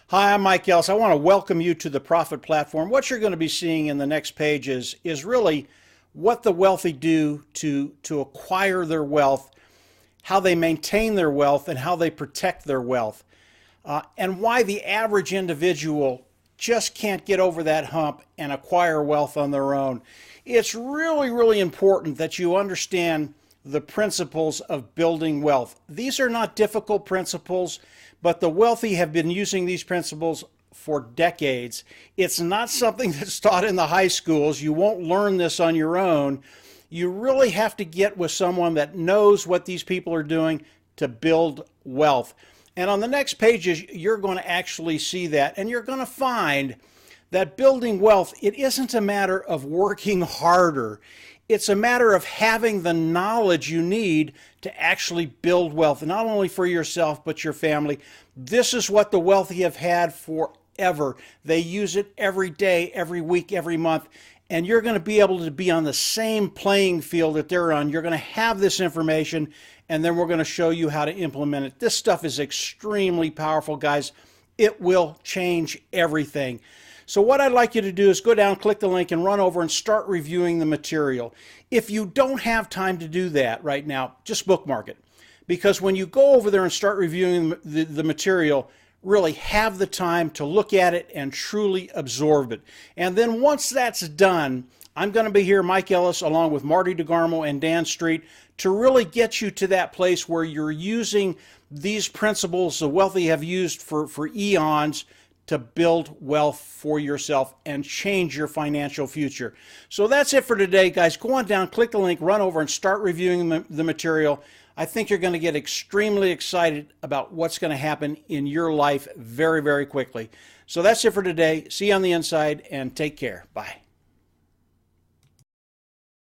Hi, I'm Mike Ellis. I want to welcome you to the Profit Platform. What you're going to be seeing in the next pages is really what the wealthy do to acquire their wealth, how they maintain their wealth, and how they protect their wealth, and why the average individual just can't get over that hump and acquire wealth on their own. It's really, really important that you understand the principles of building wealth. These are not difficult principles, but the wealthy have been using these principles for decades. It's not something that's taught in the high schools. You won't learn this on your own. You really have to get with someone that knows what these people are doing to build wealth. And on the next pages, you're going to actually see that, and you're going to find that building wealth, it isn't a matter of working harder. It's a matter of having the knowledge you need to actually build wealth, not only for yourself, but your family. This is what the wealthy have had forever. They use it every day, every week, every month, and you're going to be able to be on the same playing field that they're on. You're going to have this information, and then we're going to show you how to implement it. This stuff is extremely powerful, guys. It will change everything. So what I'd like you to do is go down, click the link, and run over and start reviewing the material. If you don't have time to do that right now, just bookmark it. Because when you go over there and start reviewing the material, really have the time to look at it and truly absorb it. And then once that's done, I'm going to be here, Mike Ellis, along with Marty DeGarmo and Dan Street, to really get you to that place where you're using these principles the wealthy have used for eons to build wealth for yourself and change your financial future. So that's it for today, guys. Go on down, click the link, run over, and start reviewing the material. I think you're going to get extremely excited about what's going to happen in your life very, very quickly. So that's it for today. See you on the inside, and take care. Bye.